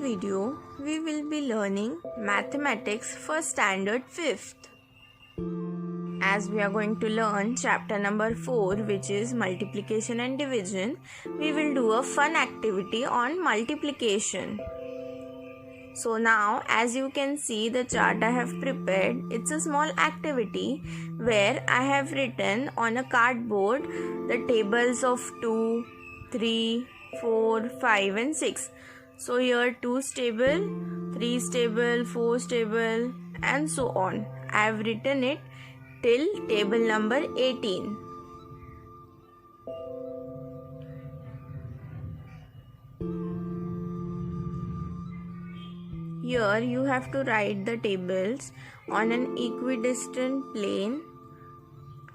video, we will be learning mathematics for standard 5th. As we are going to learn chapter number 4, which is multiplication and division, we will do a fun activity on multiplication. So now, as you can see the chart I have prepared, it's a small activity where I have written on a cardboard the tables of 2, 3, 4, 5 and 6. So here 2's table, 3's table, 4's table and so on. I have written it till table number 18. Here you have to write the tables on an equidistant plane.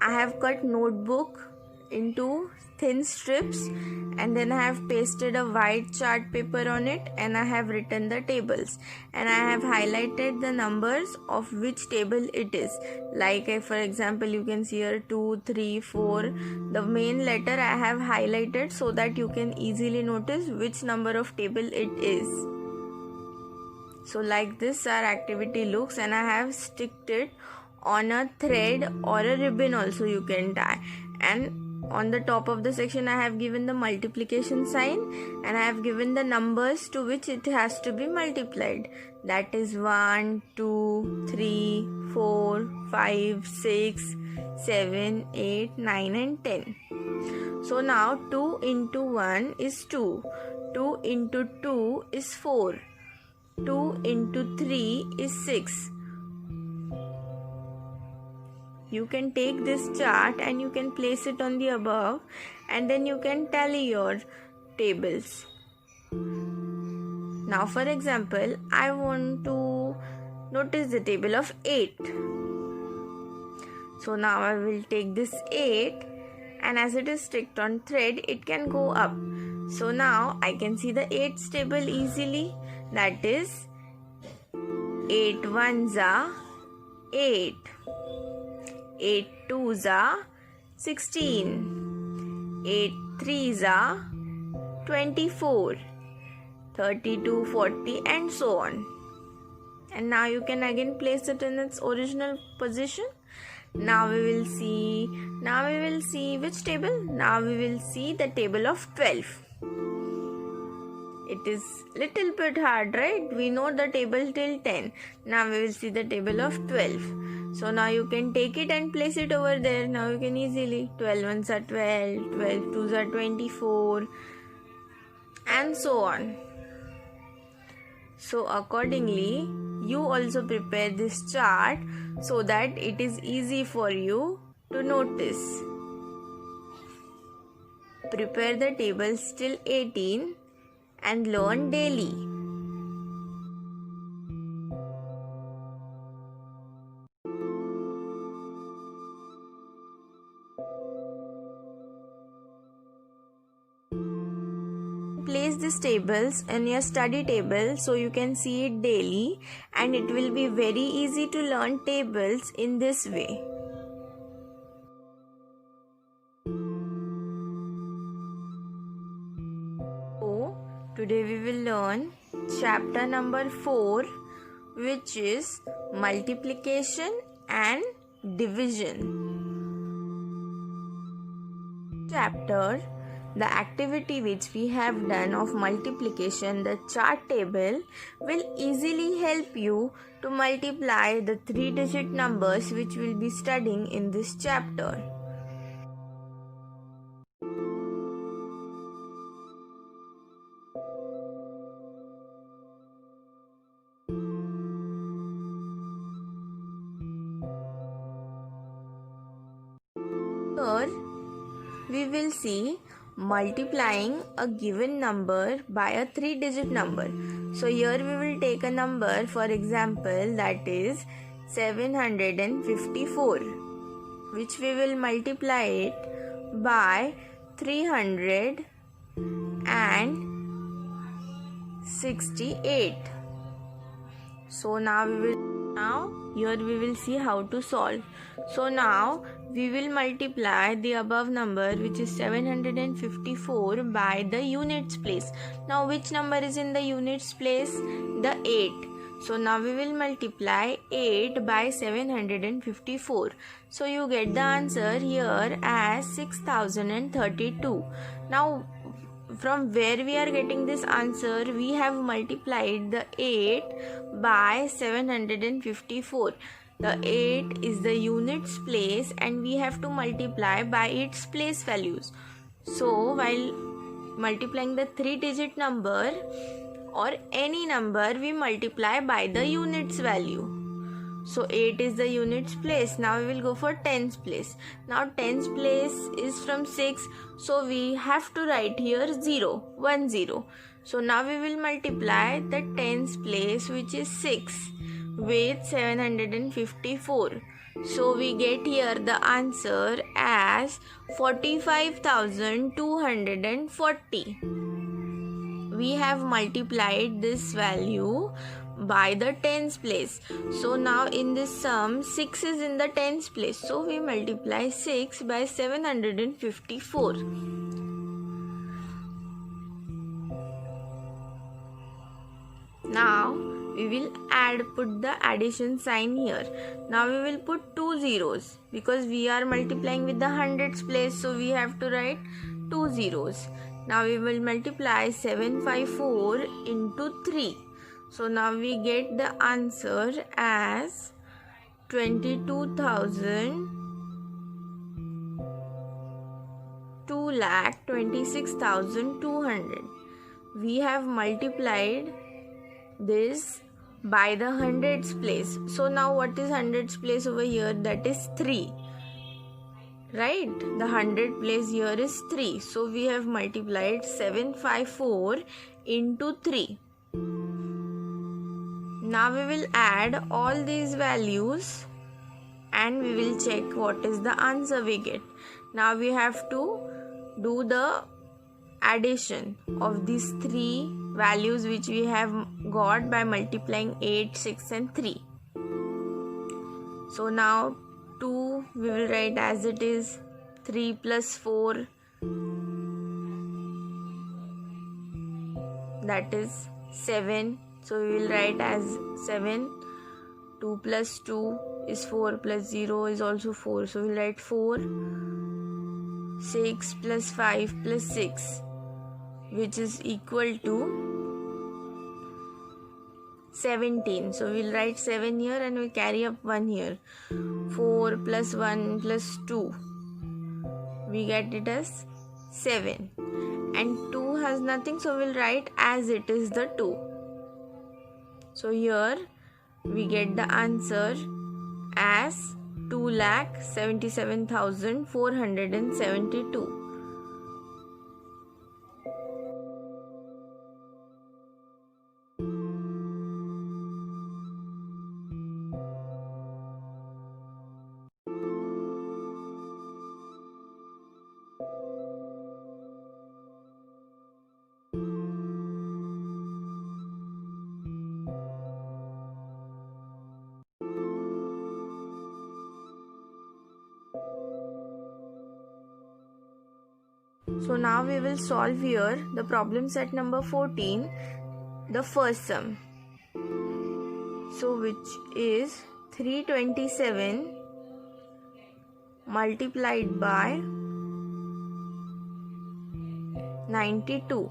I have cut notebook into thin strips and then I have pasted a white chart paper on it and I have written the tables and I have highlighted the numbers of which table it is. Like for example, you can see here 2, 3, 4. The main letter I have highlighted so that you can easily notice which number of table it is. So like this our activity looks, and I have sticked it on a thread or a ribbon also you can tie, and on the top of the section I have given the multiplication sign and I have given the numbers to which it has to be multiplied, that is 1, 2, 3, 4, 5, 6, 7, 8, 9 and 10. So now 2 into 1 is 2, 2 into 2 is 4, 2 into 3 is 6. You can take this chart and you can place it on the above and then you can tally your tables. Now for example, I want to notice the table of 8. So now I will take this 8 and as it is sticked on thread, it can go up. So now I can see the 8's table easily. That is 8 ones are 8, 8 twos are 16, 8 threes are 24, 32, 40 and so on. And now you can again place it in its original position. Now we will see which table? Now we will see the table of 12. It is little bit hard, right? We know the table till 10. Now we will see the table of 12. So now you can take it and place it over there. Now you can easily 12 ones are 12, 12 twos are 24 and so on. So accordingly, you also prepare this chart so that it is easy for you to notice. Prepare the tables till 18 and learn daily. Place these tables in your study table so you can see it daily, and it will be very easy to learn tables in this way. Today we will learn chapter number 4, which is multiplication and division. Chapter, the activity which we have done of multiplication, the chart table, will easily help you to multiply the 3-digit numbers which we will be studying in this chapter. Here we will see multiplying a given number by a 3-digit number. So here we will take a number, for example, that is 754, which we will multiply it by 368. So now here we will see how to solve. So now we will multiply the above number, which is 754, by the units place. Now which number is in the units place? The 8. So now we will multiply 8 by 754. So you get the answer here as 6032. Now from where we are getting this answer? We have multiplied the 8 by 754. The 8 is the units place and we have to multiply by its place values. So while multiplying the 3-digit number or any number, we multiply by the units value. So 8 is the units place. Now we will go for tens place. Now tens place is from 6. So we have to write here 0, 1 0. So now we will multiply the tens place, which is 6, with 754. So we get here the answer as 45,240. We have multiplied this value by the tens place. So now in this sum, 6 is in the tens place. So we multiply 6 by 754. Now we will put the addition sign here. Now we will put 2 zeros because we are multiplying with the hundreds place, so we have to write 2 zeros. Now we will multiply 754 into 3. So now we get the answer as 2,26,200. We have multiplied this by the hundreds place. So now what is hundreds place over here? That is 3. Right? The 100 place here is 3. So we have multiplied 754 into 3. Now we will add all these values and we will check what is the answer we get. Now we have to do the addition of these 3 values which we have got by multiplying 8, 6 and 3. So now 2 we will write as it is. 3 plus 4, that is 7. So we will write as 7. 2 plus 2 is 4 plus 0 is also 4. So we will write 4. 6 plus 5 plus 6, which is equal to 17. So we will write 7 here and we carry up 1 here. 4 plus 1 plus 2. We get it as 7. And 2 has nothing, so we will write as it is the 2. So here we get the answer as 2,77,472. So now we will solve here the problem set number 14, the first sum. So which is 327 multiplied by 92.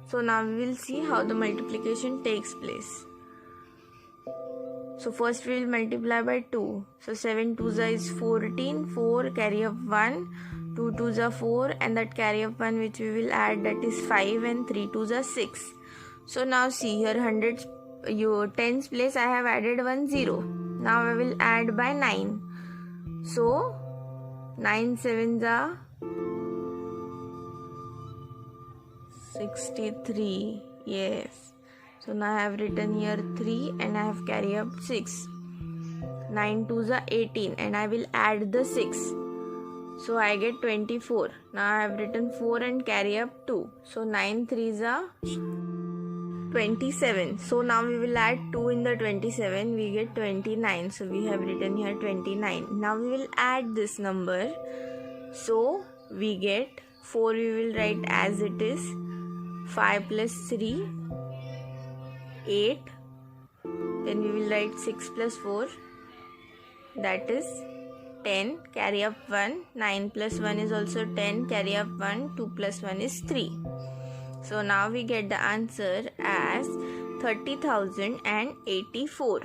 So now we will see how the multiplication takes place. So first we will multiply by 2. So 7 2s is 14, 4 carry up 1, 2 2s are 4 and that carry up 1 which we will add, that is 5, and 3 2s are 6. So now see here hundreds, tens place I have added 1 0. Now I will add by 9. So 9 7s are 63. Yes. So now I have written here 3 and I have carry up 6. 9 2s are 18 and I will add the 6. So I get 24. Now I have written 4 and carry up 2. So 9 3s are 27. So now we will add 2 in the 27. We get 29. So we have written here 29. Now we will add this number. So we get 4. We will write as it is. 5 plus 3, 8. Then we will write 6 plus 4. That is 10. Carry up 1. 9 plus 1 is also 10. Carry up 1. 2 plus 1 is 3. So now we get the answer as 30,084.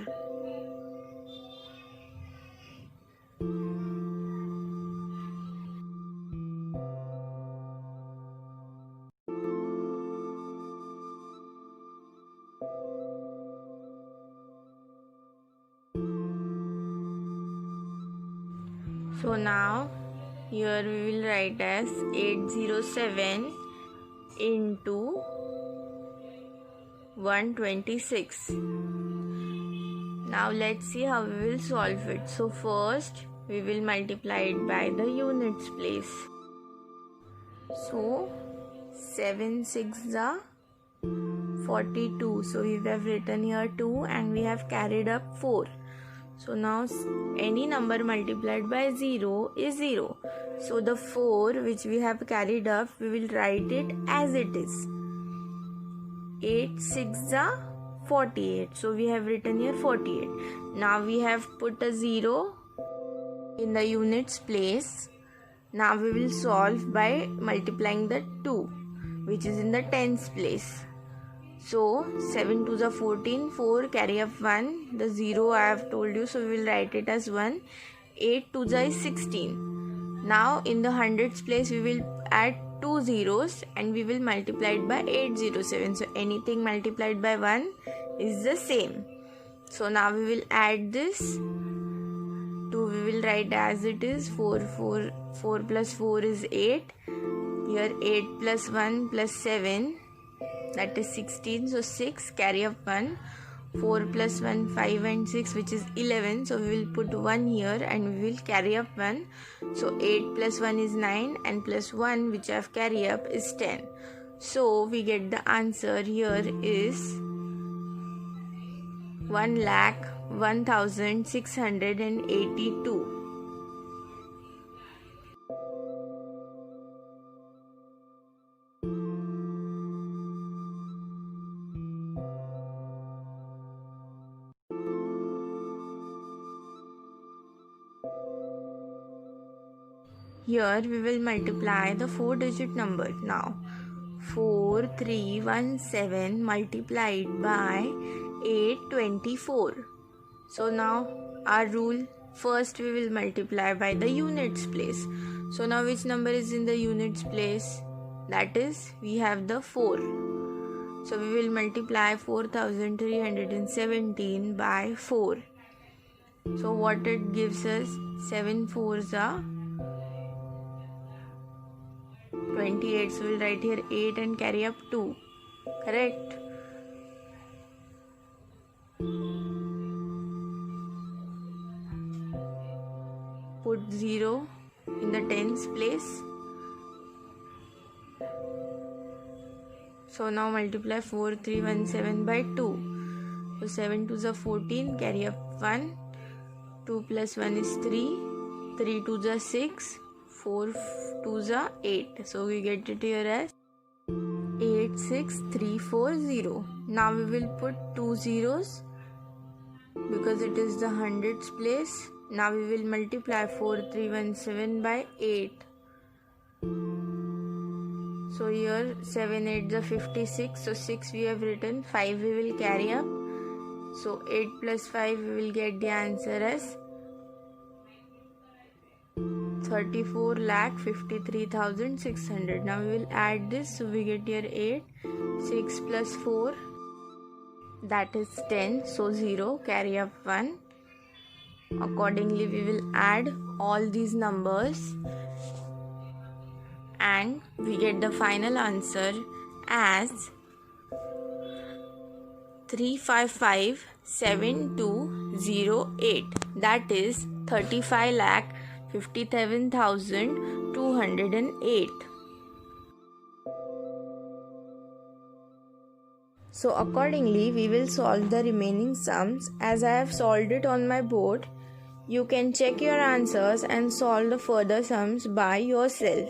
So now here we will write as 807 into 126. Now let's see how we will solve it. So first we will multiply it by the units place. So 7 6 are 42. So we have written here 2 and we have carried up 4. So now any number multiplied by 0 is 0. So the 4 which we have carried up, we will write it as it is. 8 6 are 48. So we have written here 48. Now we have put a 0 in the units place. Now we will solve by multiplying the 2 which is in the tens place. So 7 2s are 14, 4 carry up 1, the 0 I have told you, so we will write it as 1. 8 2s are 16. Now in the hundreds place we will add 2 zeros and we will multiply it by 807. So anything multiplied by 1 is the same. So now we will add this. 2 we will write as it is. 4 plus 4 is 8. Here 8 plus 1 plus 7, that is 16. So 6 carry up 1. 4 plus 1 5 and 6 which is 11. So we will put 1 here and we will carry up 1. So 8 plus 1 is 9 and plus 1 which I have carry up is 10. So we get the answer here is 1,01,682. Here we will multiply the 4-digit number now. 4317 multiplied by 824. So now our rule, first we will multiply by the units place. So now which number is in the units place? That is, we have the 4. So we will multiply 4317 by 4. So what it gives us? 7 4s are 28. So we will write here 8 and carry up 2. Correct? Put 0 in the tens place. So now multiply 4317 by 2. So 7 2s are 14. Carry up 1. 2 plus 1 is 3. 3 2s are 6. 4 2s are 8. So we get it here as 86340. Now we will put 2 zeros because it is the hundreds place. Now we will multiply 4317 by 8. So here 7 8s are 56. So 6 we have written. 5 we will carry up. So 8 plus 5 we will get the answer as 34,53,600. Now we will add this. So we get here 8. 6 plus 4, that is 10. So 0, carry up 1. Accordingly we will add all these numbers and we get the final answer as 355,7208. That is 35,57,208. So accordingly, we will solve the remaining sums. As I have solved it on my board, you can check your answers and solve the further sums by yourself.